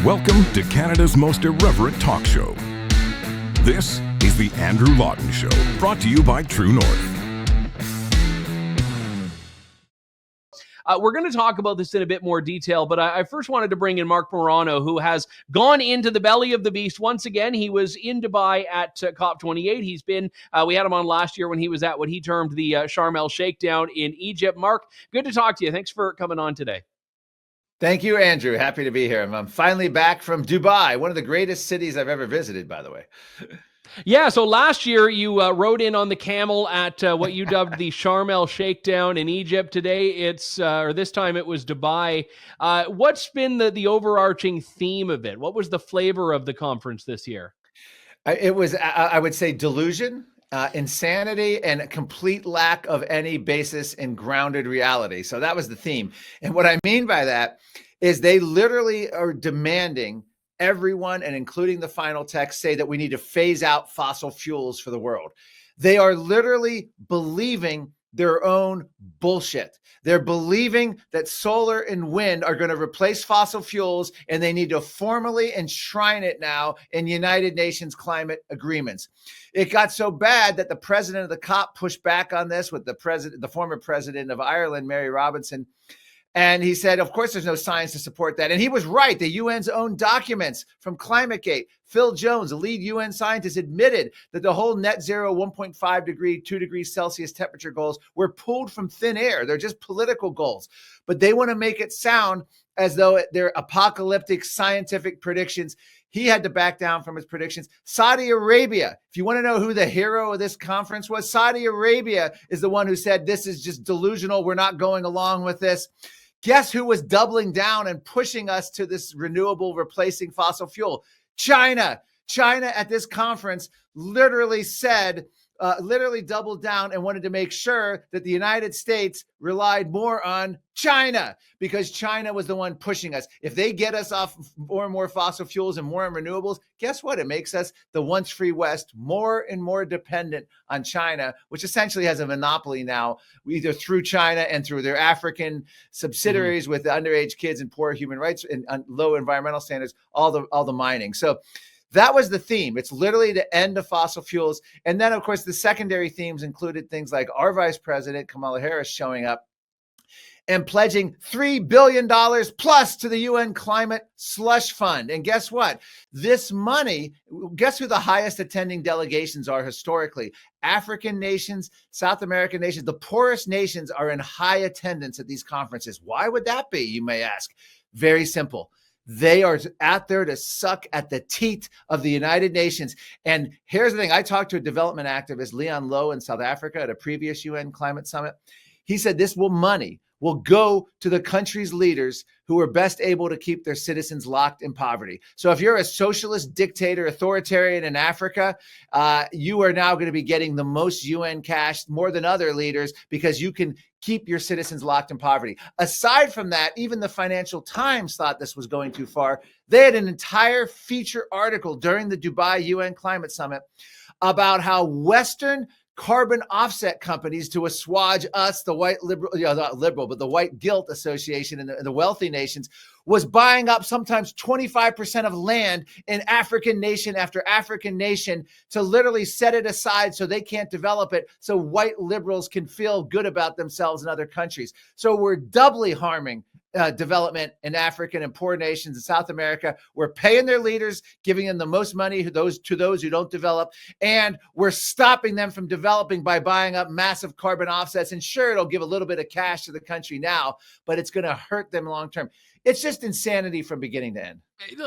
Welcome to Canada's most irreverent talk show. This is the Andrew Lawton Show, brought to you by True North. We're going to talk about this in a bit more detail, but I first wanted to bring in Marc Morano, who has gone into the belly of the beast once again. He was in Dubai at COP28. He's been, we had him on last year when he was at what he termed the Sharm el Shakedown in Egypt. Marc, good to talk to you. Thanks for coming on today. Thank you, Andrew. Happy to be here. I'm finally back from Dubai, one of the greatest cities I've ever visited, by the way. Yeah, so last year you rode in on the camel at what you dubbed the Sharm el Shakedown in Egypt. Today it's, or this time it was Dubai. What's been the overarching theme of it? What was the flavor of the conference this year? It was, I would say, delusion, insanity, and a complete lack of any basis in grounded reality. So that was the theme. And what I mean by that is they literally are demanding everyone, and including the final text, say that we need to phase out fossil fuels for the world. They are literally believing their own bullshit. They're believing that solar and wind are going to replace fossil fuels, and they need to formally enshrine it now in United Nations climate agreements. It got so bad that the president of the COP pushed back on this with the former president of Ireland, Mary Robinson. And he said, of course, there's no science to support that. And he was right. The UN's own documents from ClimateGate, Phil Jones, a lead UN scientist, admitted that the whole net zero 1.5 degree, 2 degrees Celsius temperature goals were pulled from thin air. They're just political goals. But they want to make it sound as though they're apocalyptic scientific predictions. He had to back down from his predictions. Saudi Arabia, if you want to know who the hero of this conference was, Saudi Arabia is the one who said, this is just delusional. We're not going along with this. Guess who was doubling down and pushing us to this renewable replacing fossil fuel? China. China at this conference literally said, literally doubled down and wanted to make sure that the United States relied more on China, because China was the one pushing us. If they get us off more and more fossil fuels and more renewables, guess what? It makes us, the once free West, more and more dependent on China, which essentially has a monopoly now, either through China and through their African subsidiaries with the underage kids and poor human rights and low environmental standards, all the mining. So that was the theme. It's literally the end of fossil fuels. And then, of course, the secondary themes included things like our Vice President, Kamala Harris, showing up and pledging $3 billion plus to the UN Climate Slush Fund. And guess what? This money, guess who the highest attending delegations are historically? African nations, South American nations, the poorest nations are in high attendance at these conferences. Why would that be, you may ask? Very simple. They are out there to suck at the teat of the United Nations. And here's the thing. I talked to a development activist, Leon Lowe, in South Africa at a previous UN climate summit. He said this money will go to the country's leaders who are best able to keep their citizens locked in poverty. So if you're a socialist dictator, authoritarian in Africa, you are now going to be getting the most UN cash, more than other leaders, because you can keep your citizens locked in poverty. Aside from that, even the Financial Times thought this was going too far. They had an entire feature article during the Dubai UN Climate Summit about how Western carbon offset companies, to assuage us, the white liberal, not liberal, but the white guilt association and the wealthy nations, was buying up sometimes 25% of land in African nation after African nation to literally set it aside so they can't develop it, so white liberals can feel good about themselves in other countries. So we're doubly harming development in African and poor nations in South America. We're paying their leaders, giving them the most money to those who don't develop, and we're stopping them from developing by buying up massive carbon offsets. And sure, it'll give a little bit of cash to the country now, but it's going to hurt them long term. It's just insanity from beginning to end.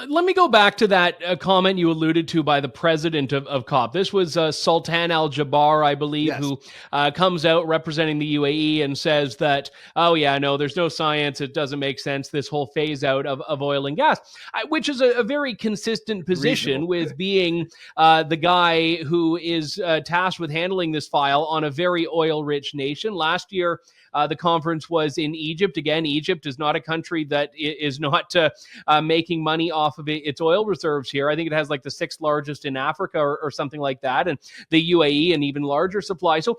Let me go back to that comment you alluded to by the president of COP. This was Sultan Al Jaber, I believe, yes, who comes out representing the UAE and says that, oh yeah, no, there's no science. It doesn't make sense, this whole phase out of oil and gas, which is a very consistent position with being the guy who is tasked with handling this file on a very oil-rich nation. Last year, the conference was in Egypt. Again, Egypt is not a country that is not making money off of its oil reserves here. I think it has like the 6th largest in Africa or something like that, and the UAE an even larger supply. So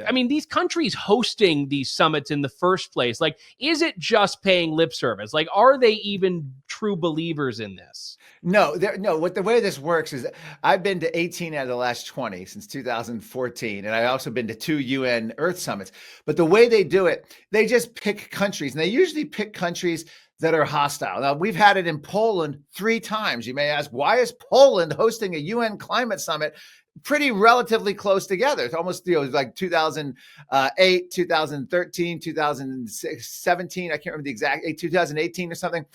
I mean, these countries hosting these summits in the first place, like, is it just paying lip service? Like, are they even true believers in this? No, the way this works is I've been to 18 out of the last 20 since 2014. And I've also been to 2 UN Earth summits. But the way they do it, they just pick countries, and they usually pick countries that are hostile. Now, we've had it in Poland 3 times. You may ask, why is Poland hosting a UN climate summit pretty relatively close together? It's almost, like 2008, 2013, 2017. I can't remember the exact, 2018 or something.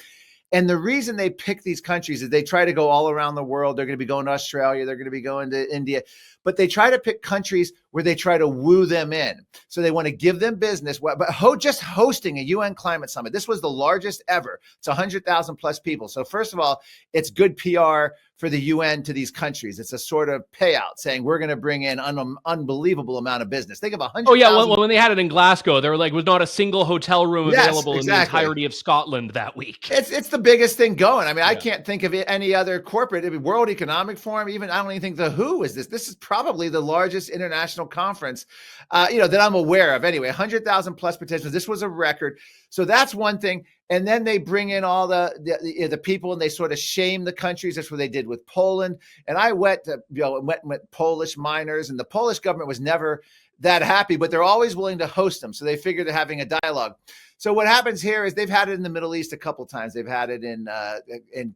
And the reason they pick these countries is they try to go all around the world. They're going to be going to Australia. They're going to be going to India. But they try to pick countries where they try to woo them in. So they want to give them business. But just hosting a UN climate summit, this was the largest ever. It's 100,000 plus people. So first of all, it's good PR for the UN to these countries. It's a sort of payout saying we're going to bring in an unbelievable amount of business. Think of 100,000. Oh yeah, well, when they had it in Glasgow, there was not a single hotel room available in the entirety of Scotland that week. It's the biggest thing going. I mean, I can't think of any other corporate. I mean, World Economic Forum, even I don't even think the WHO is this. This is probably the largest international conference, that I'm aware of. Anyway, 100,000 plus participants. This was a record. So that's one thing. And then they bring in all the people, and they sort of shame the countries. That's what they did with Poland. And I went with Polish miners, and the Polish government was never that happy, but they're always willing to host them. So they figured they're having a dialogue. So what happens here is they've had it in the Middle East a couple times. They've had it in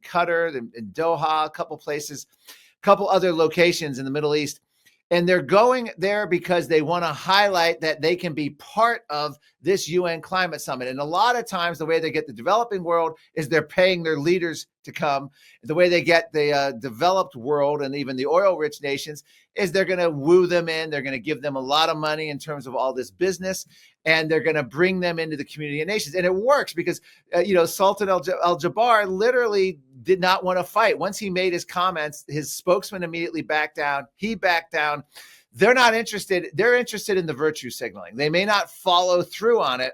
Qatar, in Doha, a couple places, a couple other locations in the Middle East. And they're going there because they want to highlight that they can be part of this UN climate summit. And a lot of times the way they get the developing world is they're paying their leaders to come. The way they get the developed world and even the oil-rich nations is they're going to woo them in. They're going to give them a lot of money in terms of all this business, and they're going to bring them into the community of nations. And it works because, Sultan Al-Jabbar literally did not want to fight. Once he made his comments, his spokesman immediately backed down. He backed down. They're not interested. They're interested in the virtue signaling. They may not follow through on it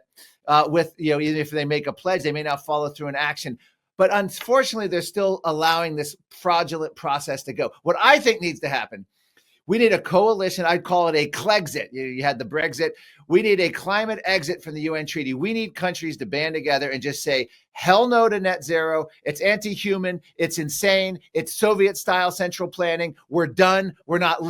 even if they make a pledge, they may not follow through in action. But unfortunately, they're still allowing this fraudulent process to go. What I think needs to happen, we need a coalition. I'd call it a Clegxit. You had the Brexit. We need a climate exit from the UN treaty. We need countries to band together and just say, hell no to net zero. It's anti-human. It's insane. It's Soviet-style central planning. We're done. We're not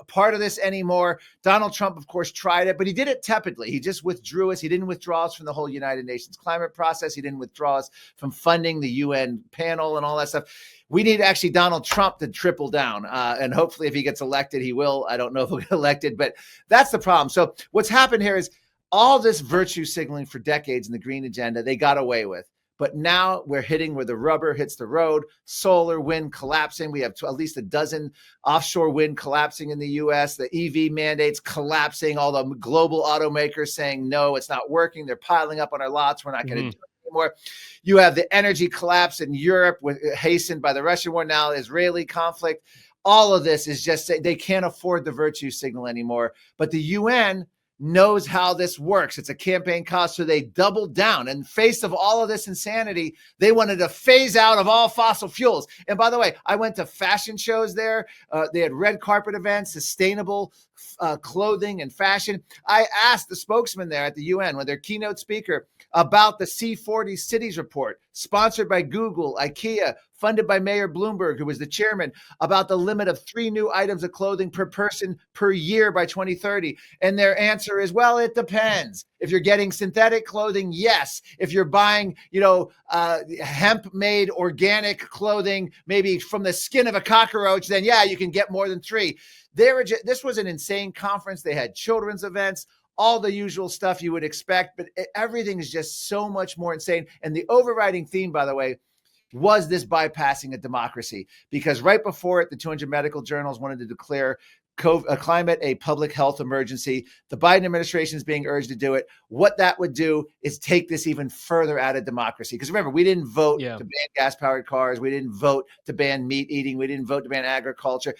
part of this anymore. Donald Trump, of course, tried it, but he did it tepidly. He just withdrew us. He didn't withdraw us from the whole United Nations climate process. He didn't withdraw us from funding the UN panel and all that stuff. We need actually Donald Trump to triple down. And hopefully if he gets elected, he will. I don't know if he'll get elected, but that's the problem. So what's happened here is all this virtue signaling for decades in the green agenda, they got away with. But now we're hitting where the rubber hits the road. Solar, wind collapsing. We have at least a dozen offshore wind collapsing in the U.S. The EV mandates collapsing. All the global automakers saying, no, it's not working. They're piling up on our lots. We're not going to do it anymore. You have the energy collapse in Europe, hastened by the Russian war, now Israeli conflict. All of this is just they can't afford the virtue signal anymore. But the UN knows how this works. It's a campaign cost. So they doubled down. In face of all of this insanity, they wanted to phase out of all fossil fuels. And by the way, I went to fashion shows there. They had red carpet events, sustainable clothing and fashion. I asked the spokesman there at the UN, with their keynote speaker, about the C40 Cities report, sponsored by Google, IKEA, funded by Mayor Bloomberg, who was the chairman, about the limit of 3 new items of clothing per person per year by 2030. And their answer is, well, it depends. If you're getting synthetic clothing, yes. If you're buying, hemp-made organic clothing, maybe from the skin of a cockroach, then yeah, you can get more than 3. This was an insane conference. They had children's events, all the usual stuff you would expect, but everything is just so much more insane. And the overriding theme, by the way, was this bypassing of democracy, because right before it, the 200 medical journals wanted to declare climate a public health emergency. The Biden administration is being urged to do it. What that would do is take this even further out of democracy. Because remember, we didn't vote to ban gas-powered cars. We didn't vote to ban meat eating. We didn't vote to ban agriculture,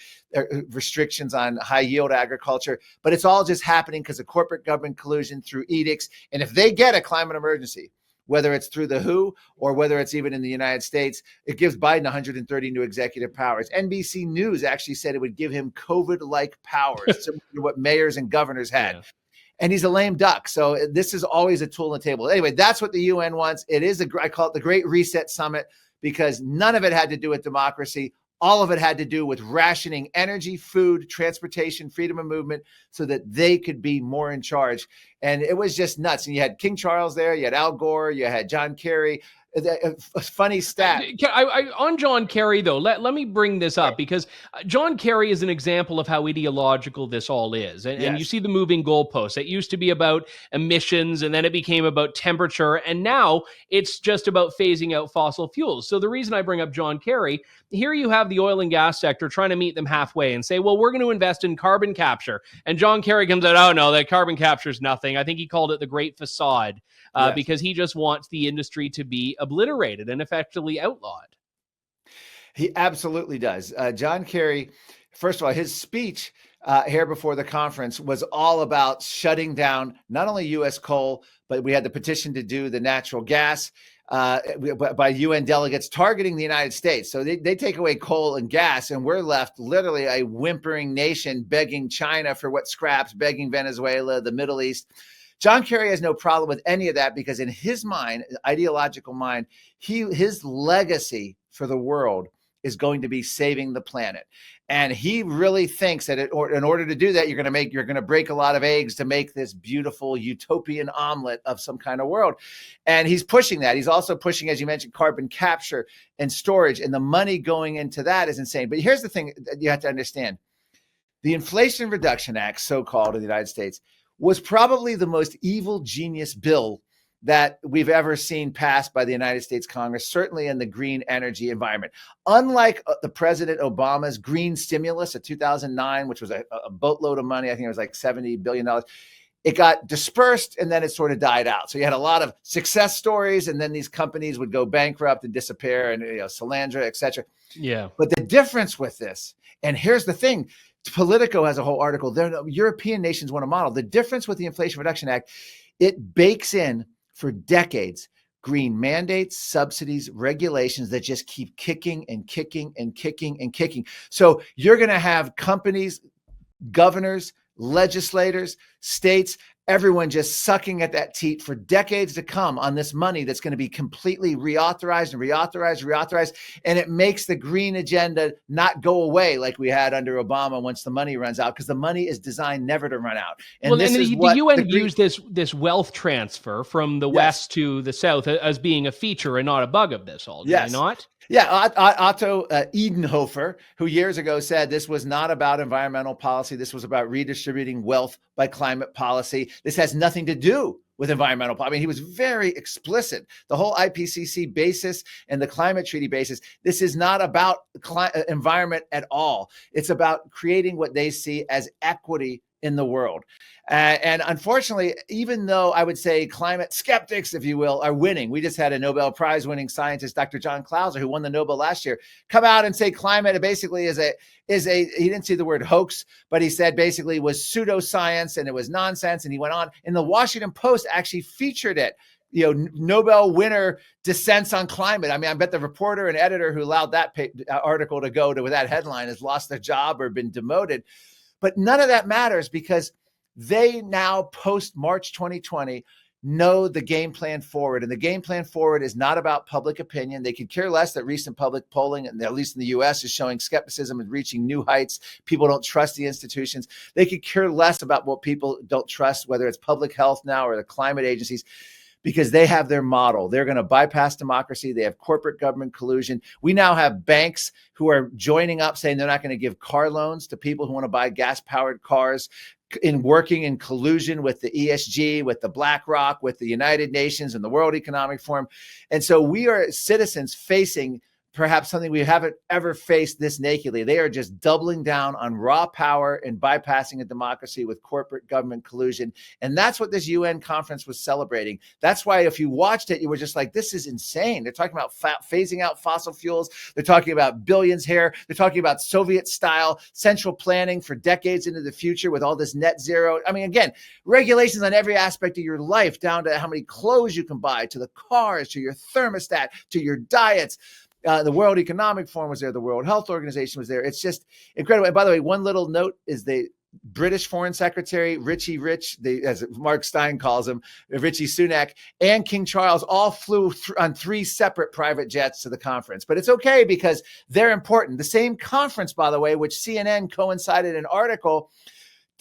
restrictions on high-yield agriculture. But it's all just happening because of corporate government collusion through edicts. And if they get a climate emergency, whether it's through the WHO or whether it's even in the United States. It gives Biden 130 new executive powers. NBC News actually said it would give him COVID-like powers, similar to what mayors and governors had. Yeah. And he's a lame duck. So this is always a tool on the table. Anyway, that's what the UN wants. It is I call it the Great Reset Summit, because none of it had to do with democracy. All of it had to do with rationing energy, food, transportation, freedom of movement, so that they could be more in charge. And it was just nuts. And you had King Charles there, you had Al Gore, you had John Kerry. A funny stat. On John Kerry, though, let me bring this up, because John Kerry is an example of how ideological this all is. And you see the moving goalposts. It used to be about emissions, and then it became about temperature, and now it's just about phasing out fossil fuels. So the reason I bring up John Kerry, here you have the oil and gas sector trying to meet them halfway and say, well, we're going to invest in carbon capture. And John Kerry comes out, oh, no, that carbon capture is nothing. I think he called it the Great Facade. Because he just wants the industry to be obliterated and effectively outlawed. He absolutely does. John Kerry, first of all, his speech here before the conference was all about shutting down not only U.S. coal, but we had the petition to do the natural gas by UN delegates targeting the United States. So they take away coal and gas, and we're left literally a whimpering nation begging China for what scraps, begging Venezuela, the Middle East. John Kerry has no problem with any of that, because in his mind, ideological mind, his legacy for the world is going to be saving the planet. And he really thinks that in order to do that, you're going to break a lot of eggs to make this beautiful utopian omelet of some kind of world. And he's pushing that. He's also pushing, as you mentioned, carbon capture and storage, and the money going into that is insane. But here's the thing that you have to understand. The Inflation Reduction Act, so-called in the United States, was probably the most evil genius bill that we've ever seen passed by the United States Congress, certainly in the green energy environment. Unlike the President Obama's green stimulus of 2009, which was a boatload of money, I think it was like $70 billion, it got dispersed and then it sort of died out. So you had a lot of success stories, and then these companies would go bankrupt and disappear, and Solandra, et cetera. Yeah. But the difference with this, and here's the thing, Politico has a whole article. European nations want to model. The difference with the Inflation Reduction Act, it bakes in for decades green mandates, subsidies, regulations that just keep kicking and kicking and kicking and kicking. So you're going to have companies, governors, legislators, states, everyone just sucking at that teat for decades to come on this money that's going to be completely reauthorized and reauthorized. And it makes the green agenda not go away like we had under Obama once the money runs out, because the money is designed never to run out. And the UN views this wealth transfer from the West to the South as being a feature and not a bug of this all, do they not? Yeah, Otto Edenhofer, who years ago said this was not about environmental policy. This was about redistributing wealth by climate policy. This has nothing to do with environmental policy. I mean, he was very explicit. The whole IPCC basis and the climate treaty basis, this is not about environment at all. It's about creating what they see as equity in the world. And unfortunately, even though I would say climate skeptics, if you will, are winning, we just had a Nobel Prize winning scientist, Dr. John Clauser, who won the Nobel last year, come out and say climate basically is a, he didn't see the word hoax, but he said basically was pseudoscience and it was nonsense. And he went on, and the Washington Post actually featured it. Nobel winner dissents on climate. I mean, I bet the reporter and editor who allowed that article to go to with that headline has lost their job or been demoted. But none of that matters, because they now, post March 2020, know the game plan forward. And the game plan forward is not about public opinion. They could care less that recent public polling, and at least in the US, is showing skepticism and reaching new heights. People don't trust the institutions. They could care less about what people don't trust, whether it's public health now or the climate agencies, because they have their model. They're going to bypass democracy. They have corporate government collusion. We now have banks who are joining up saying they're not going to give car loans to people who want to buy gas-powered cars, working in collusion with the ESG, with the BlackRock, with the United Nations and the World Economic Forum. And so we are citizens facing perhaps something we haven't ever faced this nakedly. They are just doubling down on raw power and bypassing a democracy with corporate government collusion. And that's what this UN conference was celebrating. That's why if you watched it, you were just like, this is insane. They're talking about phasing out fossil fuels. They're talking about billions here. They're talking about Soviet style central planning for decades into the future with all this net zero. I mean, again, regulations on every aspect of your life, down to how many clothes you can buy, to the cars, to your thermostat, to your diets. The World Economic Forum was there. The World Health Organization was there. It's just incredible. And by the way, one little note is the British Foreign Secretary, Richie Rich, as Mark Stein calls him, Richie Sunak, and King Charles all flew on 3 separate private jets to the conference. But it's okay because they're important. The same conference, by the way, which CNN coincided an article,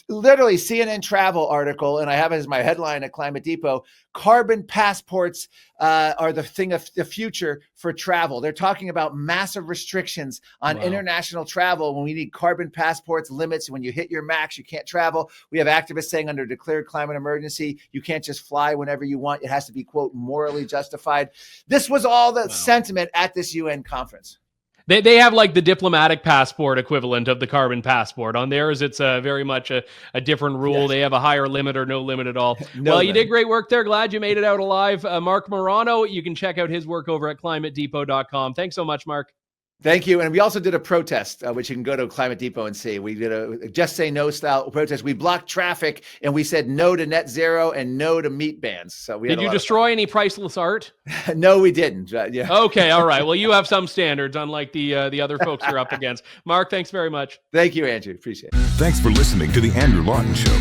literally CNN travel article, and I have it as my headline at Climate Depot, carbon passports are the thing of the future for travel. They're talking about massive restrictions on international travel when we need carbon passports, limits. When you hit your max, you can't travel. We have activists saying under declared climate emergency, you can't just fly whenever you want. It has to be, quote, morally justified. This was all the sentiment at this UN conference. They have like the diplomatic passport equivalent of the carbon passport. On theirs, it's very much a different rule. Yes. They have a higher limit or no limit at all. You did great work there. Glad you made it out alive. Marc Morano, you can check out his work over at climatedepot.com. Thanks so much, Mark. Thank you. And we also did a protest, which you can go to Climate Depot and see. We did a Just Say No style protest. We blocked traffic and we said no to net zero and no to meat bans. So we did you destroy any priceless art? No, we didn't. Yeah. Okay. All right. Well, you have some standards, unlike the other folks you're up against. Mark, thanks very much. Thank you, Andrew. Appreciate it. Thanks for listening to The Andrew Lawton Show.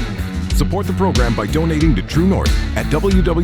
Support the program by donating to True North at www.tnc.news.